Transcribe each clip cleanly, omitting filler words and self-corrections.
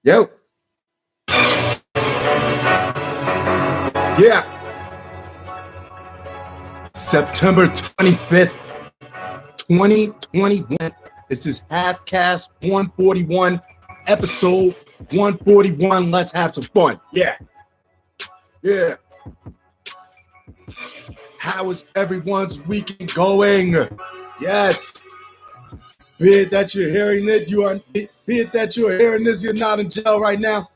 Yo. Yeah. September 25th, 2021. This is Halfcast 141, episode 141. Let's have some fun. Yeah. Yeah. How is everyone's weekend going? Yes. Be it that you're hearing it, you're not in jail right now.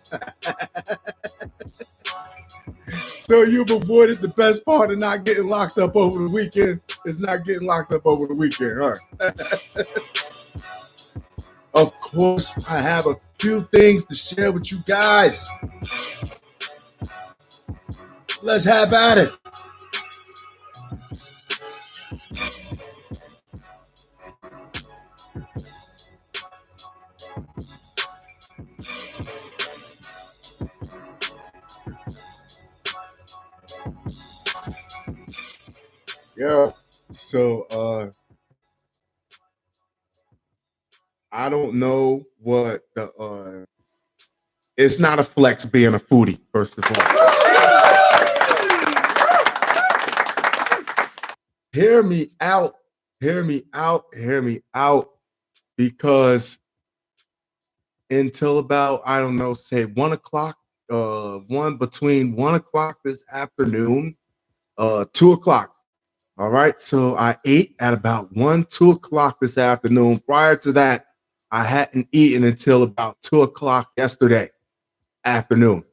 So you've avoided the best part of not getting locked up over the weekend. It's not getting locked up over the weekend, huh? Of course, I have a few things to share with you guys. Let's have at it. Yeah, so I don't know what the it's not a flex being a foodie, first of all. Hear me out, because until about, I don't know, say 1 o'clock, between 1 o'clock this afternoon, 2 o'clock. All right, so I ate at about 2 o'clock this afternoon. Prior to that, I hadn't eaten until about 2 o'clock yesterday afternoon.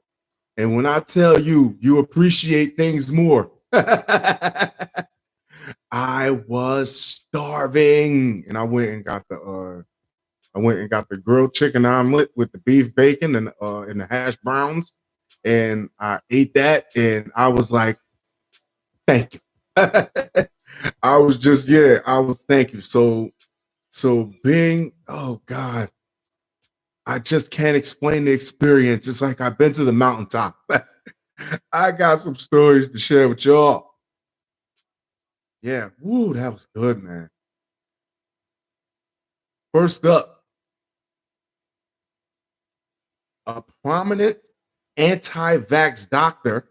And when I tell you, you appreciate things more, I was starving, and I went and got the grilled chicken omelet with the beef bacon and the hash browns, and I ate that, and I was like, thank you. I was thank you. So being, oh God, I just can't explain the experience. It's like I've been to the mountaintop. I got some stories to share with y'all. Yeah, woo, that was good, man. First up, a prominent anti-vax doctor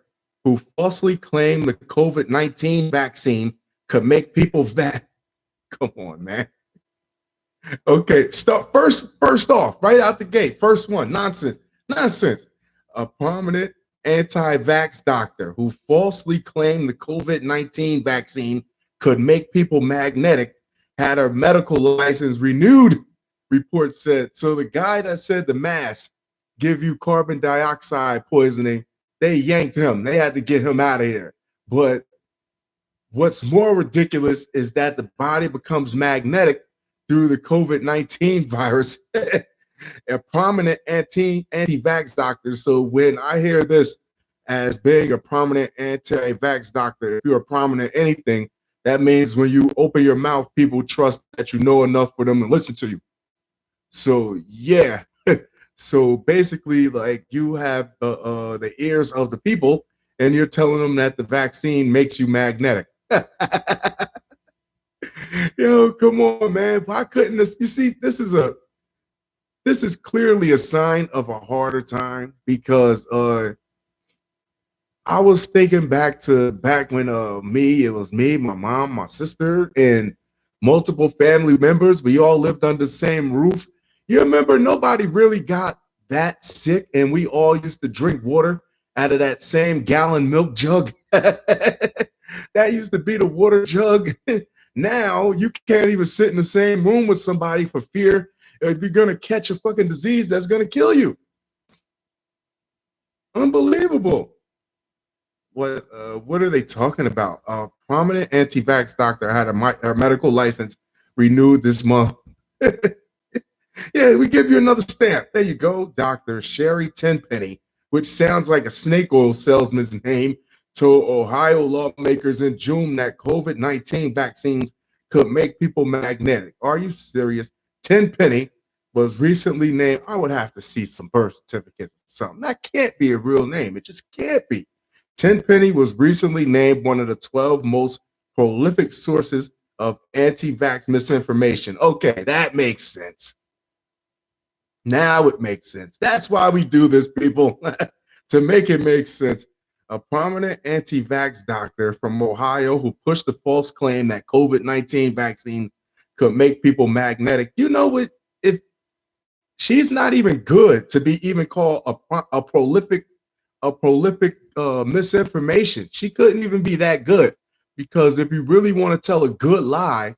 who falsely claimed the COVID-19 vaccine could make people Come on, man. Okay, first off, right out the gate. First one, nonsense. A prominent anti-vax doctor who falsely claimed the COVID-19 vaccine could make people magnetic had her medical license renewed, report said. So the guy that said the mask give you carbon dioxide poisoning, they yanked him. They had to get him out of here. But what's more ridiculous is that the body becomes magnetic through the COVID-19 virus. A prominent anti-vax doctor. So when I hear this as being a prominent anti-vax doctor, if you're a prominent anything, that means when you open your mouth, people trust that you know enough for them to listen to you. So yeah. So basically, like, you have the ears of the people, and you're telling them that the vaccine makes you magnetic. Yo, come on, man. Why couldn't this? You see, this is clearly a sign of a harder time, because I was thinking back when it was me, my mom, my sister, and multiple family members. We all lived under the same roof. You remember, nobody really got that sick, and we all used to drink water out of that same gallon milk jug. That used to be the water jug. Now you can't even sit in the same room with somebody for fear if you're gonna catch a fucking disease that's gonna kill you. Unbelievable. What are they talking about? A prominent anti-vax doctor had her medical license renewed this month. Yeah, we give you another stamp. There you go, Dr. Sherry Tenpenny, which sounds like a snake oil salesman's name, told Ohio lawmakers in June that COVID-19 vaccines could make people magnetic. Are you serious? Tenpenny was recently named. I would have to see some birth certificates or something. That can't be a real name. It just can't be. Tenpenny was recently named one of the 12 most prolific sources of anti-vax misinformation. Okay, that makes sense. Now it makes sense. That's why we do this, people, to make it make sense. A prominent anti-vax doctor from Ohio who pushed the false claim that COVID-19 vaccines could make people magnetic. You know what? If she's not even good to be even called a prolific misinformation, she couldn't even be that good, because if you really want to tell a good lie,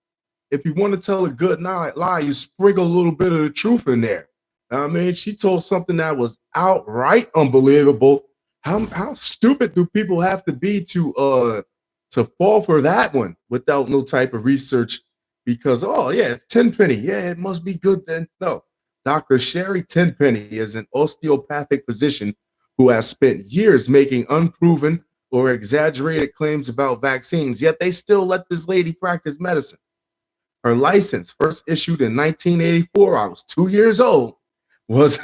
if you want to tell a good lie, you sprinkle a little bit of the truth in there. I mean, she told something that was outright unbelievable. How stupid do people have to be to fall for that one without no type of research? Because oh yeah, it's Tenpenny. Yeah, it must be good then. No, Dr. Sherry Tenpenny is an osteopathic physician who has spent years making unproven or exaggerated claims about vaccines. Yet they still let this lady practice medicine. Her license, first issued in 1984, I was 2 years old, was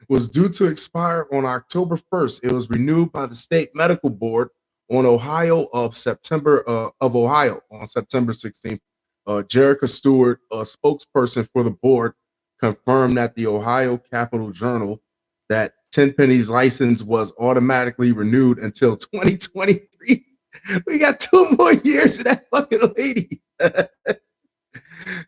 was due to expire on October 1st. It was renewed by the state medical board on Ohio on September 16th. Jerica Stewart, a spokesperson for the board, confirmed that the Ohio Capital Journal that Tenpenny's license was automatically renewed until 2023. We got 2 more years of that fucking lady.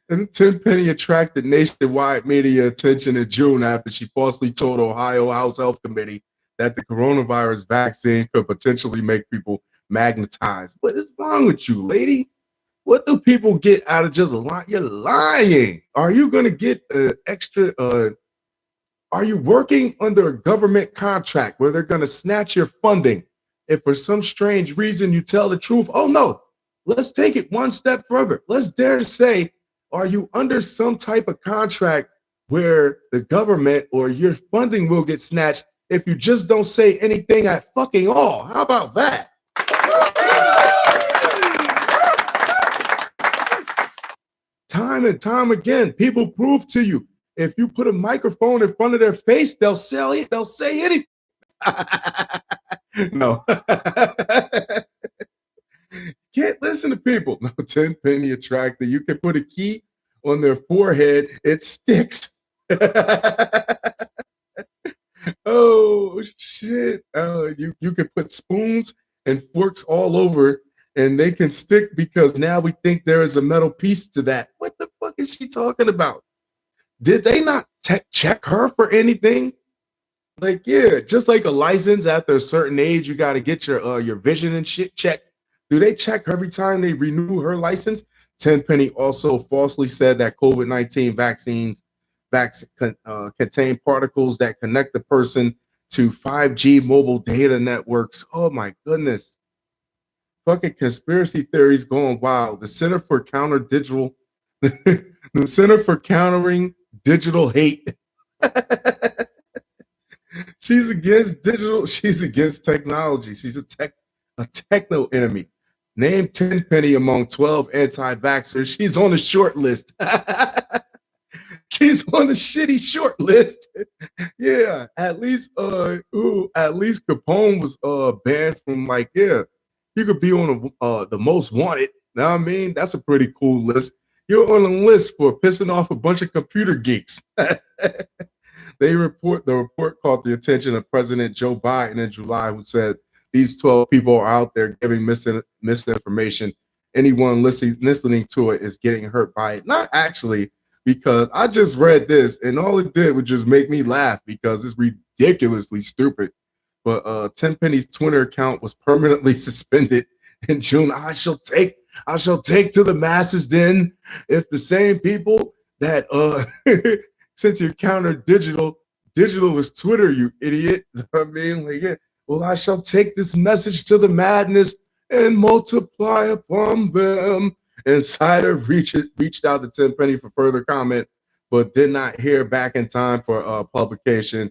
And Tenpenny attracted nationwide media attention in June after she falsely told Ohio House Health Committee that the coronavirus vaccine could potentially make people magnetized. What is wrong with you, lady? What do people get out of just lying? You're lying. Are you going to get extra? Are you working under a government contract where they're going to snatch your funding if for some strange reason you tell the truth? Oh, no. Let's take it one step further. Let's dare to say, are you under some type of contract where the government or your funding will get snatched if you just don't say anything at fucking all? How about that? Time and time again, people prove to you, if you put a microphone in front of their face, they'll say anything. No. Can't listen to people. No, Tenpenny attractor. You can put a key on their forehead, it sticks. Oh shit. You can put spoons and forks all over and they can stick because now we think there is a metal piece to that. What the fuck is she talking about? Did they not check her for anything? Like, yeah, just like a license after a certain age, you got to get your vision and shit checked. Do they check every time they renew her license? Tenpenny also falsely said that COVID-19 vaccines contain particles that connect the person to 5G mobile data networks. Oh my goodness. Fucking conspiracy theories going wild. The Center for the Center for Countering Digital Hate. She's against digital. She's against technology. She's a techno enemy. Named Tenpenny among 12 anti-vaxxers. She's on the short list. She's on the shitty short list. Yeah, at least Capone was banned from, like, yeah, you could be on the most wanted. Know what I mean? That's a pretty cool list. You're on a list for pissing off a bunch of computer geeks. The report caught the attention of President Joe Biden in July, who said these 12 people are out there giving misinformation. Anyone listening to it is getting hurt by it. Not actually, because I just read this and all it did was just make me laugh because it's ridiculously stupid. But Tenpenny's Twitter account was permanently suspended in June. I shall take to the masses then if the same people that since you counter digital is Twitter, you idiot. I mean, like, yeah. Well, I shall take this message to the madness and multiply upon them. Insider reached out to Tenpenny for further comment, but did not hear back in time for publication.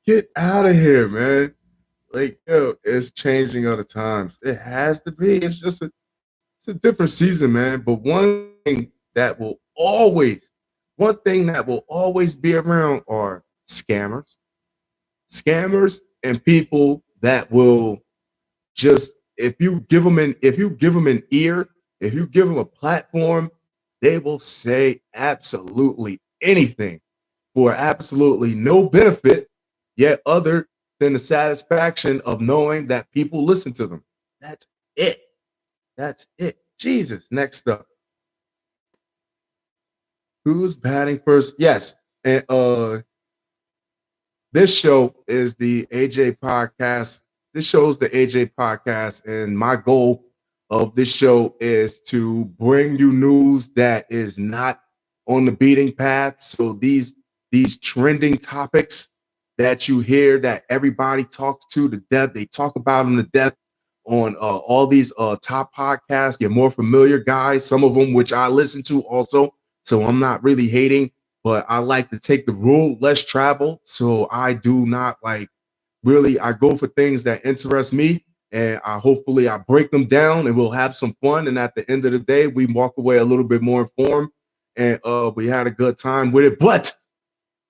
Get out of here, man. Like, yo, it's changing other times. It has to be. It's a different season, man. But one thing that will always be around are scammers and people that will just, if you give them an ear, if you give them a platform, They will say absolutely anything for absolutely no benefit, yet other than the satisfaction of knowing that people listen to them. That's it. That's it. Jesus. Next up. Who's batting first? Yes. And this show is the AJ podcast. This show is the AJ podcast, and my goal of this show is to bring you news that is not on the beating path. So these trending topics that you hear that everybody talks to death, they talk about them to death on all these top podcasts. Your more familiar guys, some of them which I listen to also. So I'm not really hating, but I like to take the road less traveled. So I do not like really, I go for things that interest me, and hopefully I break them down and we'll have some fun. And at the end of the day, we walk away a little bit more informed, and we had a good time with it. But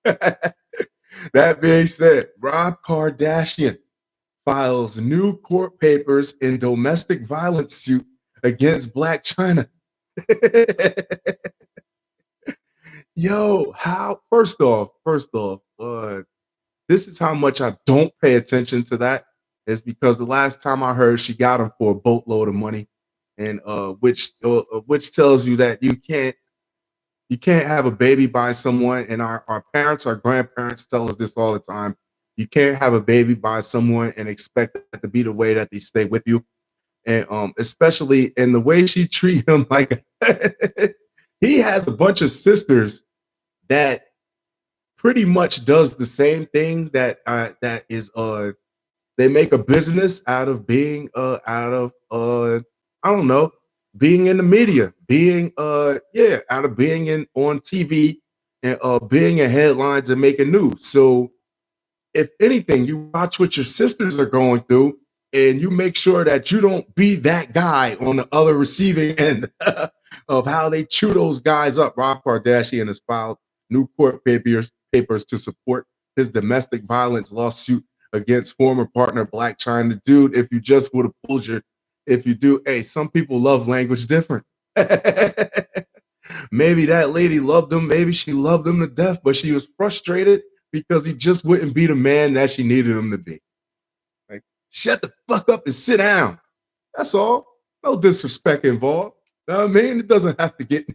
that being said, Rob Kardashian files new court papers in domestic violence suit against Black China. Yo, how? First off, this is how much I don't pay attention to that. Is because the last time I heard, she got him for a boatload of money, and which tells you that you can't have a baby by someone. And our parents, our grandparents tell us this all the time. You can't have a baby by someone and expect that to be the way that they stay with you. And especially in the way she treat him, like he has a bunch of sisters that pretty much does the same thing that is they make a business out of being I don't know, being in the media, being out of being in on TV and being in headlines and making news. So if anything, you watch what your sisters are going through and you make sure that you don't be that guy on the other receiving end of how they chew those guys up. Rob Kardashian has filed new court papers to support his domestic violence lawsuit against former partner Black China. Dude, if you just would have pulled if you do, hey, some people love language different. Maybe that lady loved him. Maybe she loved him to death, but she was frustrated because he just wouldn't be the man that she needed him to be. Like, shut the fuck up and sit down. That's all. No disrespect involved. You know what I mean? It doesn't have to get.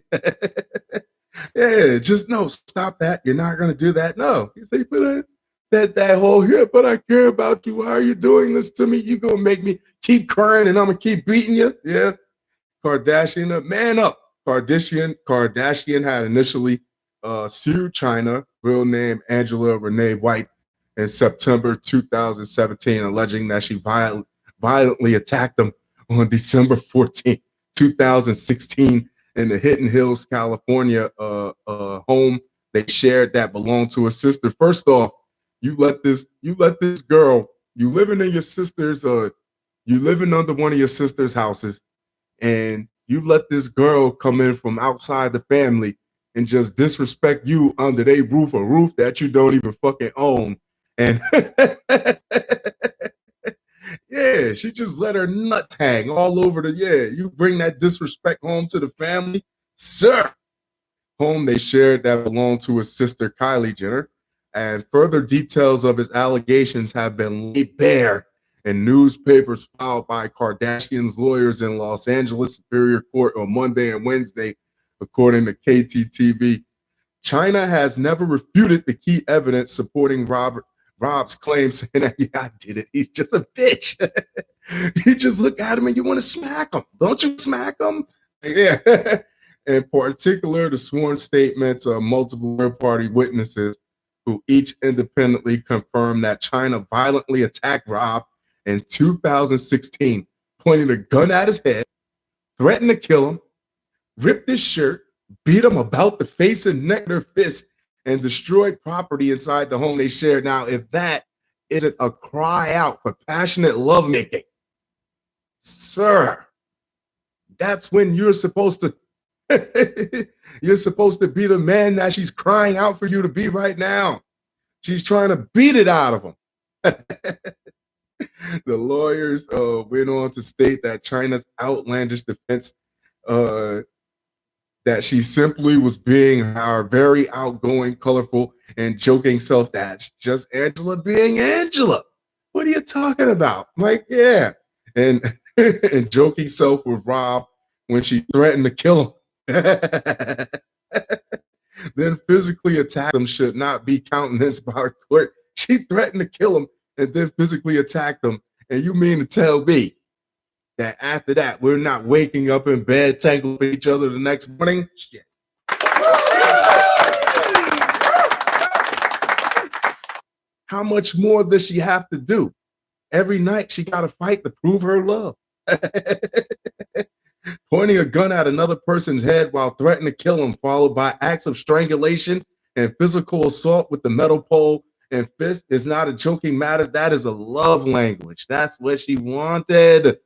Yeah, just no, stop that. You're not gonna do that. No. You say, but that whole here, but I care about you. Why are you doing this to me? You gonna make me keep crying and I'm gonna keep beating you? Yeah. Kardashian, man up. Kardashian had initially sued China, real name Angela Renee White, in September 2017, alleging that she violently attacked him on December 14th, 2016, in the Hidden Hills, California home they shared that belonged to a sister. First off, you let this girl, you living in your sister's, you living under one of your sister's houses, and you let this girl come in from outside the family and just disrespect you under their roof, a roof that you don't even fucking own. And yeah, she just let her nut hang all over you bring that disrespect home to the family, sir. Home they shared that belonged to his sister, Kylie Jenner. And further details of his allegations have been laid bare in newspapers filed by Kardashian's lawyers in Los Angeles Superior Court on Monday and Wednesday, according to KTTV. China has never refuted the key evidence supporting Rob's claims, saying that, yeah, I did it. He's just a bitch. You just look at him and you want to smack him. Don't you smack him? Yeah. In particular, the sworn statements of multiple third-party witnesses who each independently confirmed that China violently attacked Rob in 2016, pointing a gun at his head, threatened to kill him, ripped his shirt, beat him about the face and neck with her fist, and destroyed property inside the home they shared. Now, if that isn't a cry out for passionate lovemaking, sir, that's when you're supposed to you're supposed to be the man that she's crying out for you to be right now. She's trying to beat it out of him. The lawyers went on to state that China's outlandish defense that that she simply was being our very outgoing, colorful, and joking self. That's just Angela being Angela. What are you talking about? I'm like, yeah. And and joking self with Rob when she threatened to kill him. Then physically attack him should not be countenanced by a court. She threatened to kill him and then physically attacked him. And you mean to tell me that after that, we're not waking up in bed, tangled with each other the next morning? Shit. How much more does she have to do? Every night she got to fight to prove her love. Pointing a gun at another person's head while threatening to kill him, followed by acts of strangulation and physical assault with the metal pole and fist is not a joking matter. That is a love language. That's what she wanted.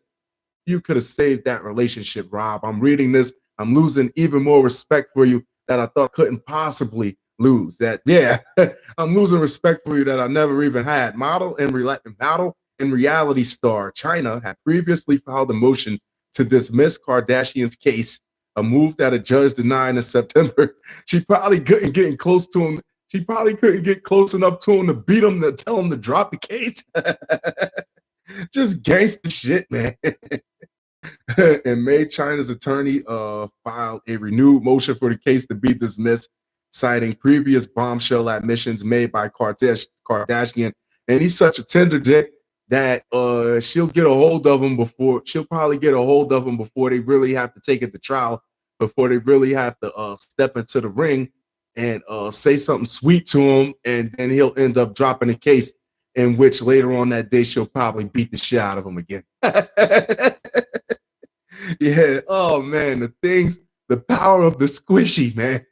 You could have saved that relationship, Rob. I'm reading this. I'm losing even more respect for you that I thought couldn't possibly lose. That, yeah, I'm losing respect for you that I never even had. Model and reality star China had previously filed a motion to dismiss Kardashian's case, a move that a judge denied in September. She probably couldn't get close to him. She probably couldn't get close enough to him to beat him, to tell him to drop the case. Just gangster shit, man. In May, China's attorney filed a renewed motion for the case to be dismissed, citing previous bombshell admissions made by Kardashian. And he's such a tender dick that she'll get a hold of him before they really have to take it to trial, before they really have to step into the ring and say something sweet to him, and then he'll end up dropping the case, in which later on that day she'll probably beat the shit out of him again. Yeah. Oh man, the power of the squishy, man.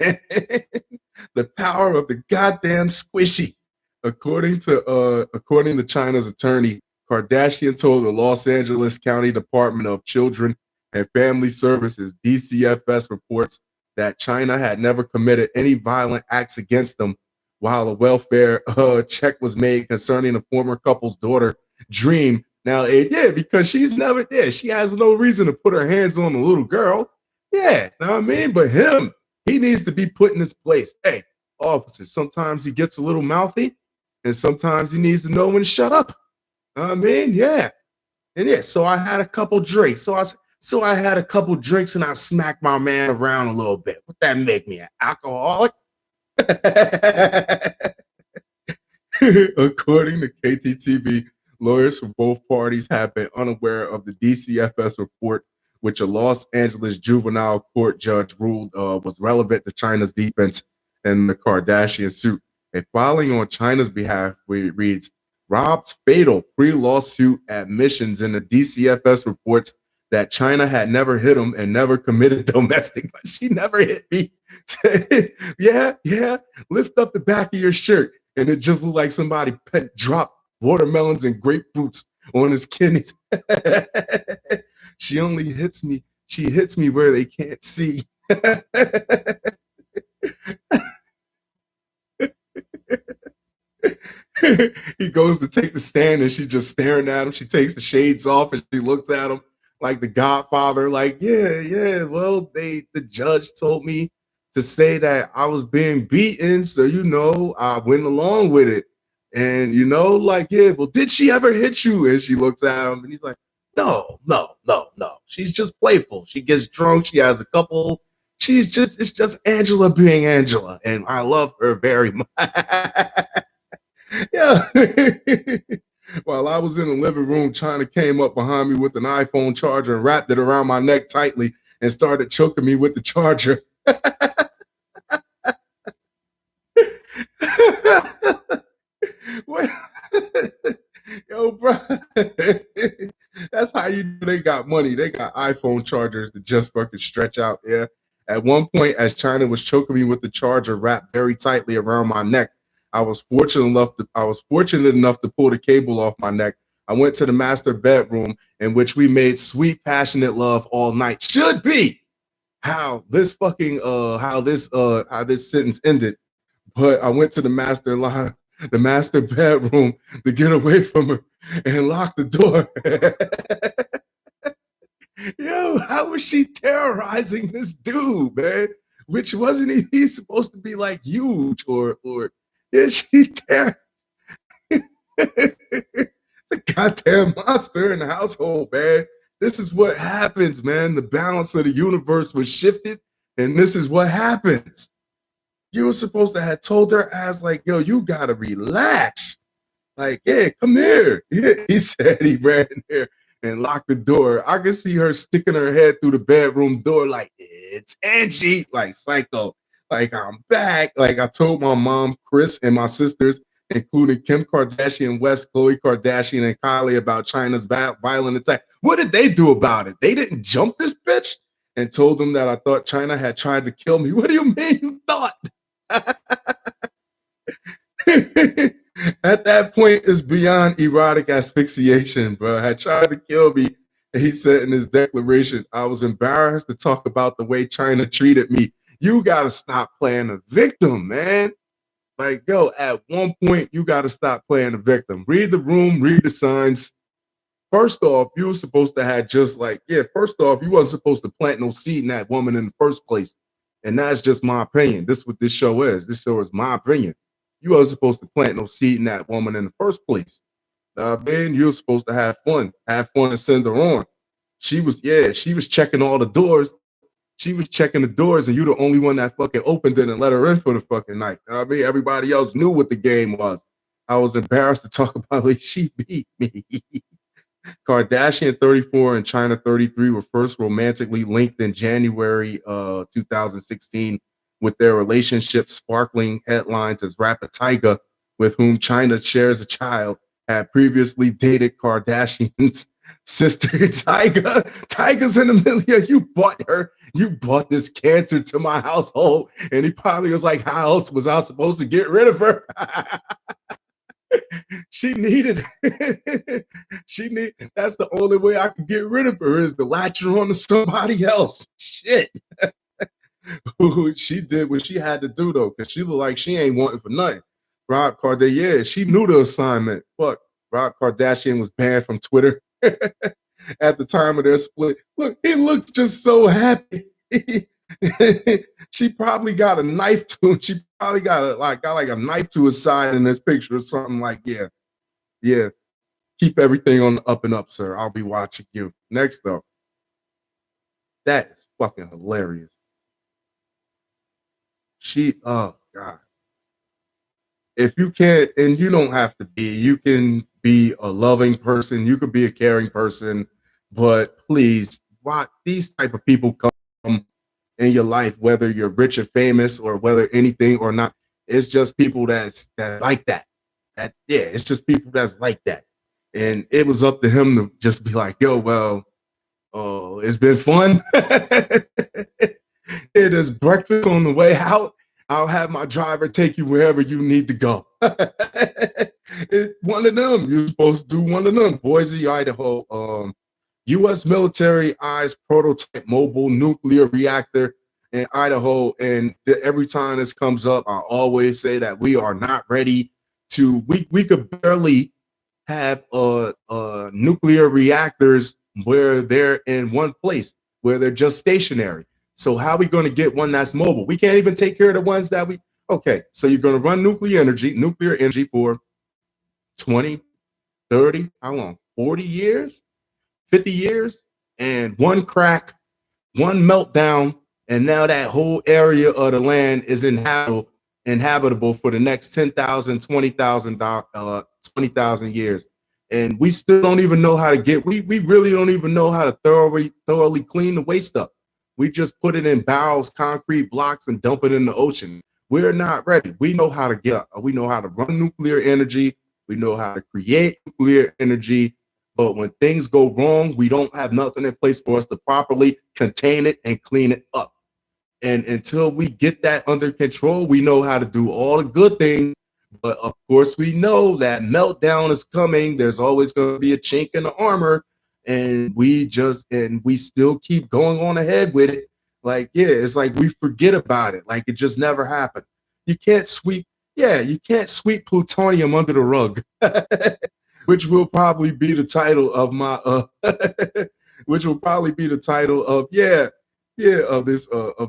The power of the goddamn squishy. According to China's attorney, Kardashian told the Los Angeles County Department of Children and Family Services, DCFS, reports that China had never committed any violent acts against them, while a welfare check was made concerning the former couple's daughter, Dream. Now, because she's never there. She has no reason to put her hands on the little girl. Yeah, know what I mean? But he needs to be put in his place. Hey, officer, sometimes he gets a little mouthy, and sometimes he needs to know when to shut up. Know what I mean? Yeah. And yeah, so I had a couple drinks. So I had a couple drinks and I smacked my man around a little bit. Would that make me an alcoholic? According to KTTV, lawyers from both parties have been unaware of the DCFS report, which a Los Angeles juvenile court judge ruled was relevant to China's defense in the Kardashian suit. A filing on China's behalf reads, Rob's fatal pre-lawsuit admissions in the DCFS reports that China had never hit him and never committed domestic. But she never hit me. yeah, lift up the back of your shirt. And it just looked like somebody dropped watermelons and grapefruits on his kidneys. She only hits me. She hits me where they can't see. He goes to take the stand and she's just staring at him. She takes the shades off and she looks at him like the Godfather, like, yeah. Well, the judge told me to say that I was being beaten, so I went along with it. And like, yeah, well, did she ever hit you? And she looks at him and he's like, no. She's just playful. She gets drunk. She has a couple. It's just Angela being Angela. And I love her very much. Yeah. While I was in the living room, China came up behind me with an iPhone charger and wrapped it around my neck tightly and started choking me with the charger. Yo, bro. That's how you know they got money. They got iPhone chargers that just fucking stretch out. Yeah. At one point, as China was choking me with the charger wrapped very tightly around my neck, I was fortunate enough to pull the cable off my neck. I went to the master bedroom in which we made sweet, passionate love all night. Should be how this sentence ended. But I went to the master bedroom to get away from her and lock the door. Yo, how was she terrorizing this dude, man? which wasn't he's supposed to be like huge or yeah, she there. The goddamn monster in the household, man. This is what happens, man. The balance of the universe was shifted, and this is what happens. You were supposed to have told her ass, like, yo, you gotta relax. Like, yeah, come here. Yeah, he said he ran in there and locked the door. I could see her sticking her head through the bedroom door, like, it's Angie, like psycho. Like, I'm back. Like, I told my mom, Chris, and my sisters, including Kim Kardashian, West, Khloe Kardashian, and Kylie, about China's violent attack. What did they do about it? They didn't jump this bitch and told them that I thought China had tried to kill me. What do you mean you thought? At that point, it's beyond erotic asphyxiation, bro. Had tried to kill me. And he said in his declaration, I was embarrassed to talk about the way China treated me. You got to stop playing the victim, man. Like, yo, at one point, you got to stop playing the victim. Read the room, read the signs. First off, you were supposed to have just like, yeah, first off, you wasn't supposed to plant no seed in that woman in the first place. And that's just my opinion. This is what this show is. This show is my opinion. You wasn't supposed to plant no seed in that woman in the first place. Man, you were supposed to have fun and send her on. She was checking all the doors. She was checking the doors, and you the only one that fucking opened it and let her in for the fucking night. I mean, everybody else knew what the game was. I was embarrassed to talk about it. She beat me. Kardashian 34 and China 33 were first romantically linked in January 2016, with their relationship sparkling headlines as rapper Tyga, with whom China shares a child, had previously dated Kardashian's sister Tyga. Tyga's in the middle. You brought this cancer to my household. And he probably was like, how else was I supposed to get rid of her? That's the only way I could get rid of her, is to latch her on to somebody else. Shit. She did what she had to do, though, because she looked like she ain't wanting for nothing. Rob Kardashian, yeah, she knew the assignment. Fuck, Rob Kardashian was banned from Twitter at the time of their split. Look, he looks just so happy. She probably got a knife to him. She probably got a knife to his side in this picture or something, like, yeah. Keep everything on the up and up, sir. I'll be watching you. Next up. That is fucking hilarious. Oh God. If you can't, and you don't have to be, you can be a loving person, you could be a caring person, but please, why these type of people come in your life, whether you're rich or famous or whether anything or not, it's just people that like that. It's just people that's like that. And it was up to him to just be like, yo, well, it's been fun. It is breakfast on the way out. I'll have my driver take you wherever you need to go. One of them. You're supposed to do one of them. Boise, Idaho. U.S. military eyes prototype mobile nuclear reactor in Idaho. And every time this comes up, I always say that we are not ready to. We could barely have nuclear reactors where they're in one place, where they're just stationary. So how are we going to get one that's mobile? We can't even take care of the ones that okay, so you're going to run nuclear energy for 20, 30, how long? 40 years, 50 years, and one crack, one meltdown, and now that whole area of the land is inhabitable for the next 10,000, 20,000 years. And we still don't even know how to we really don't even know how to thoroughly clean the waste up. We just put it in barrels, concrete blocks, and dump it in the ocean. We're not ready. We know how to we know how to run nuclear energy. We know how to create nuclear energy. But when things go wrong, we don't have nothing in place for us to properly contain it and clean it up. And until we get that under control, we know how to do all the good things. But of course, we know that meltdown is coming. There's always going to be a chink in the armor. And we still keep going on ahead with it. Like, yeah, it's like we forget about it. Like it just never happened. You can't sweep plutonium under the rug, which will probably be the title of my, which will probably be the title of, of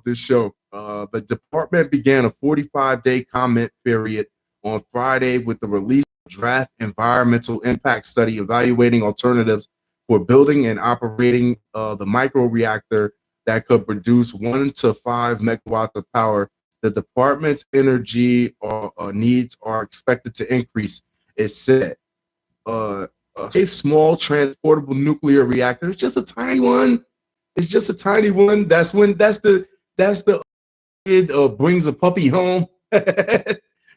this show. The department began a 45-day comment period on Friday with the release of a draft environmental impact study evaluating alternatives for building and operating the microreactor that could produce 1 to 5 megawatts of power. The department's energy needs are expected to increase. It said a safe, small, transportable nuclear reactor. It's just a tiny one. It's just a tiny one. That's the kid brings a puppy home.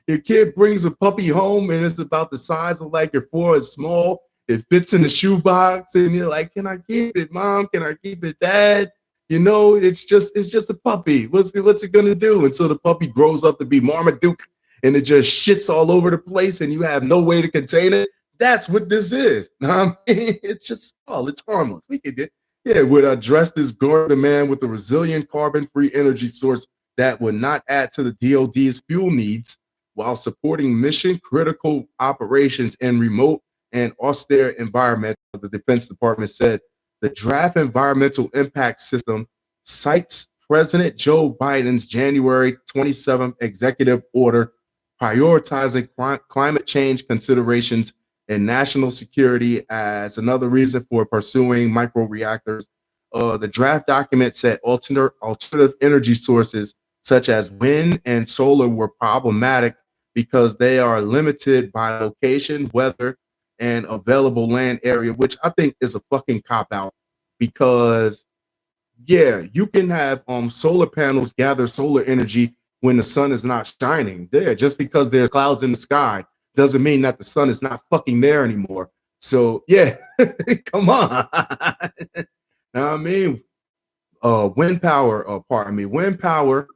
Your kid brings a puppy home and it's about the size of like your four. It's small. It fits in the shoebox, and you're like, "Can I keep it, Mom? Can I keep it, Dad?" You know, it's just a puppy. What's it gonna do until the puppy grows up to be Marmaduke and it just shits all over the place and you have no way to contain it? That's what this is. I mean, it's just small. It's harmless. We could get, yeah, would address this growing demand with a resilient carbon-free energy source that would not add to the DoD's fuel needs while supporting mission-critical operations in remote and austere environments. The Defense Department said the draft environmental impact system cites President Joe Biden's January 27th executive order prioritizing climate change considerations and national security as another reason for pursuing microreactors. The draft document said alternative energy sources such as wind and solar were problematic because they are limited by location, weather, and available land area, which I think is a fucking cop out. Because yeah, you can have solar panels gather solar energy when the sun is not shining. There, just because there's clouds in the sky doesn't mean that the sun is not fucking there anymore. So yeah, come on. Now I mean, wind power, wind power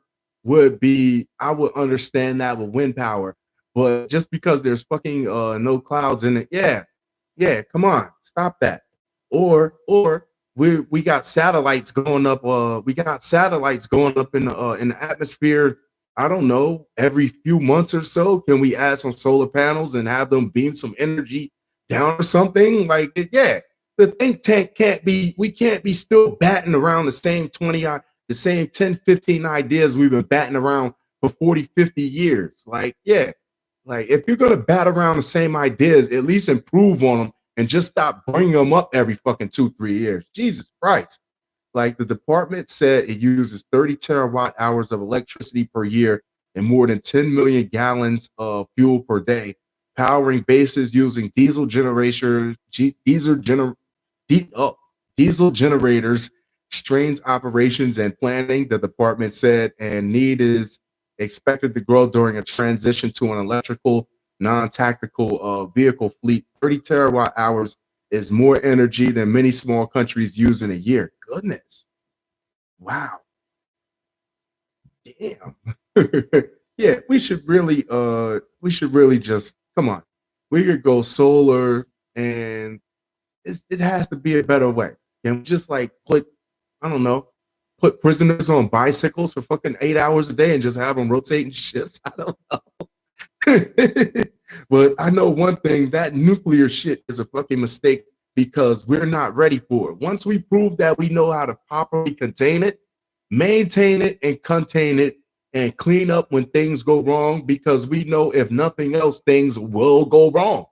would be, I would understand that with wind power, but just because there's fucking no clouds in it, yeah, come on, stop that. Or we got satellites going up, we got satellites going up in the atmosphere. I don't know, every few months or so. Can we add some solar panels and have them beam some energy down or something? Like, yeah, the think tank we can't be still batting around the same 20, the same 10, 15 ideas we've been batting around for 40, 50 years. Like, yeah, like if you're going to bat around the same ideas, at least improve on them and just stop bringing them up every fucking 2, 3 years. Jesus Christ. Like the department said, it uses 30 terawatt hours of electricity per year and more than 10 million gallons of fuel per day, powering bases using diesel generators, diesel generators, strains operations and planning, the department said, and need is expected to grow during a transition to an electrical, non-tactical vehicle fleet. 30 terawatt hours is more energy than many small countries use in a year. Goodness. Wow. Damn. Yeah, we should really just come on. We could go solar, and it has to be a better way. Can we just like I don't know, put prisoners on bicycles for fucking 8 hours a day and just have them rotating shifts? I don't know. But I know one thing, that nuclear shit is a fucking mistake because we're not ready for it. Once we prove that we know how to properly contain it, maintain it, and contain it, and clean up when things go wrong, because we know if nothing else, things will go wrong.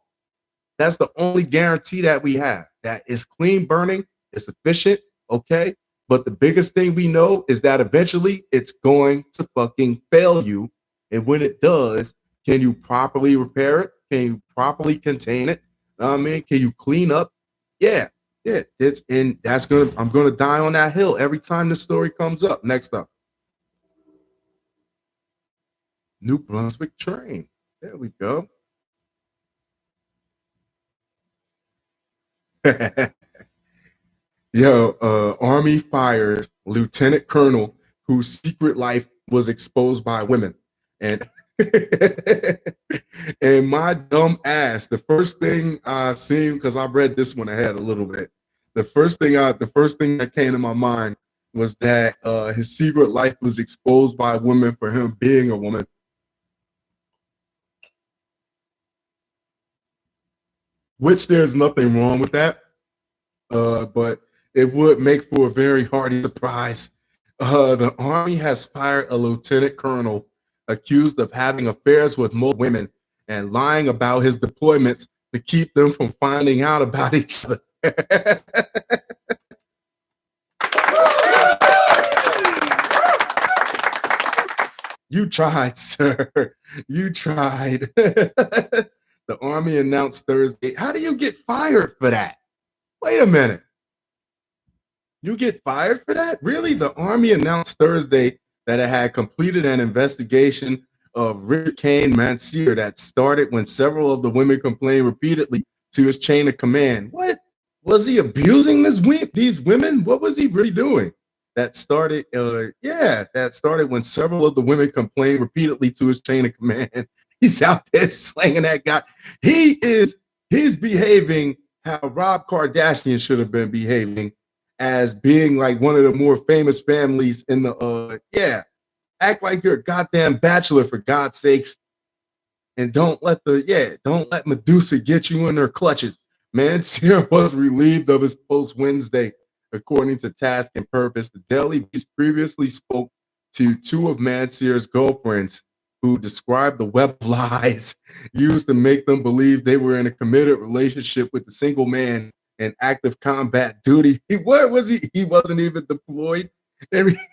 That's the only guarantee that we have. That is clean burning, it's efficient, okay? But the biggest thing we know is that eventually it's going to fucking fail you. And when it does, can you properly repair it? Can you properly contain it? I mean, can you clean up? Yeah, yeah. I'm gonna die on that hill every time the story comes up. Next up, New Brunswick train. There we go. Yo, Army fires Lieutenant Colonel whose secret life was exposed by women. And and my dumb ass, the first thing I seen, because I read this one ahead a little bit. The first thing that came to my mind was that his secret life was exposed by women for him being a woman. Which there's nothing wrong with that. But it would make for a very hearty surprise The Army has fired a lieutenant colonel accused of having affairs with multiple women and lying about his deployments to keep them from finding out about each other. You tried, sir. You tried. The Army announced Thursday. How do you get fired for that? Wait a minute. You get fired for that? Really? The Army announced Thursday that it had completed an investigation of Richard Kane Mansier that started when several of the women complained repeatedly to his chain of command. What? Was he abusing these women? What was he really doing? That started when several of the women complained repeatedly to his chain of command. He's out there slanging that guy. He's behaving how Rob Kardashian should have been behaving as being like one of the more famous families in the act like you're a goddamn bachelor for God's sakes, and don't let Medusa get you in her clutches. Mansier was relieved of his post Wednesday, according to Task and Purpose. The Daily Beast previously spoke to two of Mansier's girlfriends who described the web of lies used to make them believe they were in a committed relationship with the single man in active combat duty. Where was he? He wasn't even deployed.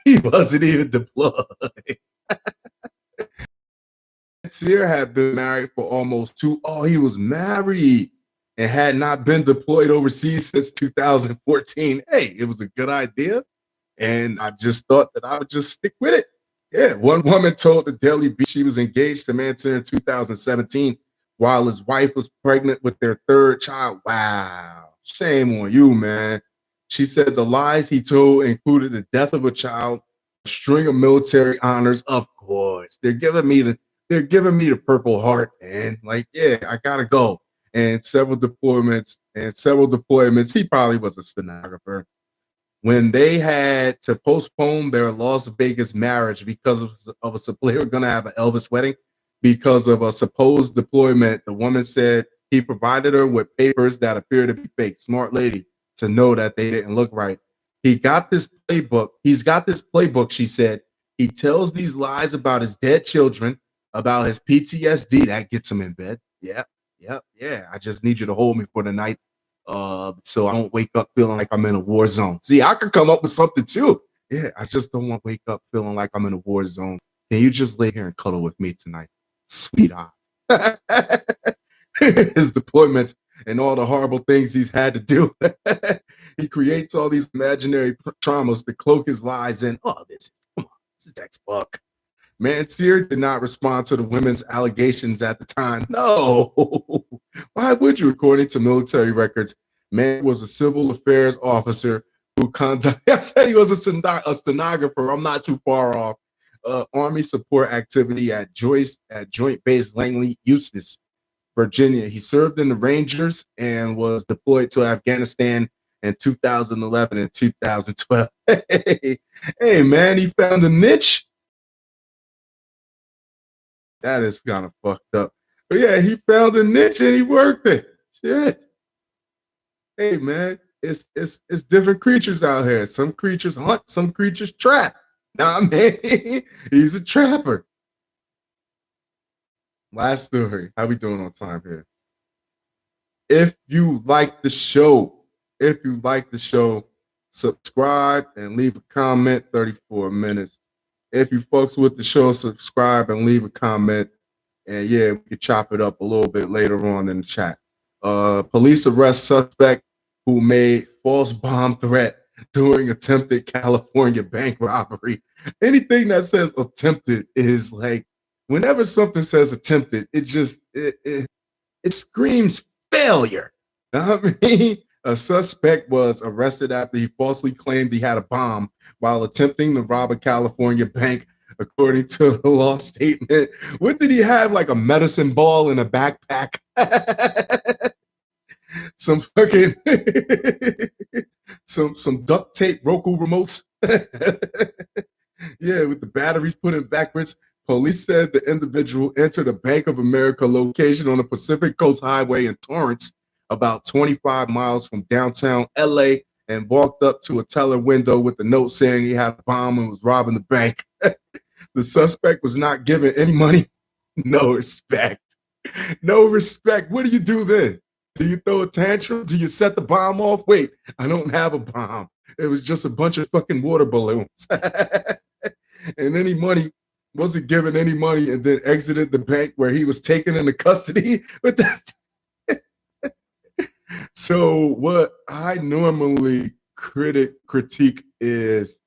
He wasn't even deployed. Sear had been married for almost he was married and had not been deployed overseas since 2014. Hey, it was a good idea. And I just thought that I would just stick with it. Yeah, one woman told the Daily Beast she was engaged to Mansier in 2017 while his wife was pregnant with their third child. Wow. Shame on you, man. She said the lies he told included the death of a child, a string of military honors. Of course, they're giving me the Purple Heart, man. Like, yeah, I gotta go. And several deployments. He probably was a stenographer. When they had to postpone their Las Vegas marriage because they were going to have an Elvis wedding because of a supposed deployment, the woman said he provided her with papers that appeared to be fake. Smart lady to know that they didn't look right. He's got this playbook, she said. He tells these lies about his dead children, about his PTSD. That gets him in bed. Yeah. I just need you to hold me for the night. So I don't wake up feeling like I'm in a war zone. See, I could come up with something too. Yeah, I just don't want to wake up feeling like I'm in a war zone. Can you just lay here and cuddle with me tonight, sweetheart? His deployments and all the horrible things he's had to do. He creates all these imaginary traumas to cloak his lies in. This is ex-buck. Mansier did not respond to the women's allegations at the time. No. Why would you? According to military records, Man was a civil affairs officer who conducted, I said he was a stenographer. I'm not too far off. Army support activity at Joint Base Langley, Eustis, Virginia. He served in the Rangers and was deployed to Afghanistan in 2011 and 2012. Hey, man, he found a niche. That is kind of fucked up. But yeah, he found a niche and he worked it. Shit. Hey, man, it's different creatures out here. Some creatures hunt, some creatures trap. Nah, man, he's a trapper. Last story. How we doing on time here? If you like the show, subscribe and leave a comment. 34 minutes. If you folks with the show, subscribe and leave a comment. And yeah, we can chop it up a little bit later on in the chat. Police arrest suspect who made false bomb threat during attempted California bank robbery. Anything that says attempted is like, whenever something says attempted, it screams failure. You know what I mean? A suspect was arrested after he falsely claimed he had a bomb while attempting to rob a California bank, according to the law statement. What did he have? Like a medicine ball in a backpack? Some fucking some duct tape Roku remotes. Yeah, with the batteries put in backwards. Police said the individual entered a Bank of America location on the Pacific Coast Highway in Torrance, about 25 miles from downtown LA, and walked up to a teller window with a note saying he had a bomb and was robbing the bank. The suspect was not given any money. No respect. No respect. What do you do then? Do you throw a tantrum? Do you set the bomb off? Wait, I don't have a bomb. It was just a bunch of fucking water balloons. And any money, wasn't given any money, and then exited the bank where he was taken into custody. With that. So what I normally critique is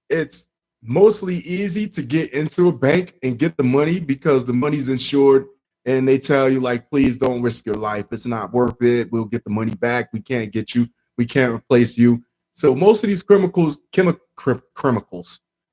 it's mostly easy to get into a bank and get the money because the money's insured, and they tell you like, please don't risk your life. It's not worth it. We'll get the money back. We can't get you. We can't replace you. So most of these criminals,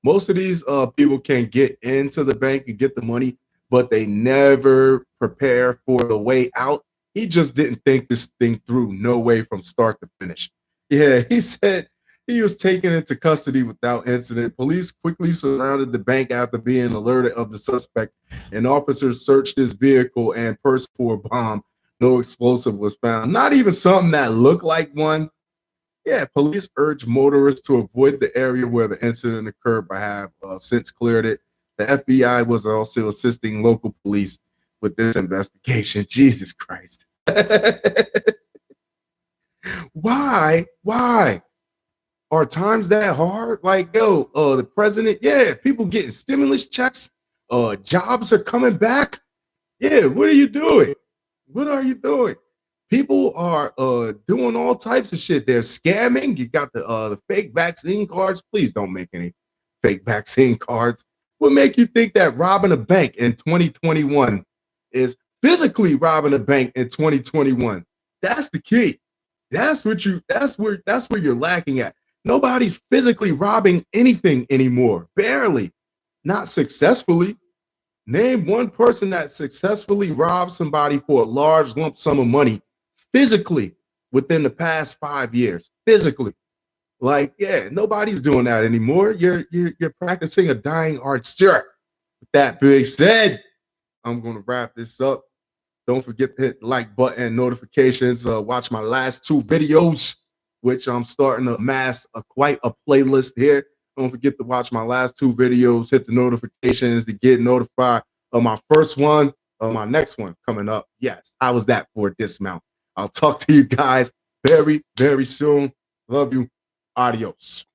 most of these people can get into the bank and get the money, but they never prepare for the way out. He just didn't think this thing through. No way from start to finish. Yeah, he said he was taken into custody without incident. Police quickly surrounded the bank after being alerted of the suspect, and officers searched his vehicle and purse for a bomb. No explosive was found. Not even something that looked like one. Yeah, police urged motorists to avoid the area where the incident occurred, but have since cleared it. The FBI was also assisting local police with this investigation. Jesus Christ. Why? Why? Are times that hard? Like, yo, the president, yeah, people getting stimulus checks, jobs are coming back. Yeah, what are you doing? What are you doing? People are doing all types of shit. They're scamming. You got the fake vaccine cards. Please don't make any fake vaccine cards. What make you think that robbing a bank in 2021 is physically robbing a bank in 2021? That's the key. That's where you're lacking at. Nobody's physically robbing anything anymore. Barely. Not successfully. Name one person that successfully robbed somebody for a large lump sum of money physically within the past 5 years. Physically. Like, yeah, nobody's doing that anymore. You're practicing a dying art. Sure. With that being said, I'm going to wrap this up. Don't forget to hit the like button, notifications. Watch my last 2 videos, which I'm starting to amass quite a playlist here. Don't forget to watch my last 2 videos. Hit the notifications to get notified of my first one, of my next one coming up. Yes, how was that for a dismount? I'll talk to you guys very, very soon. Love you. Adios.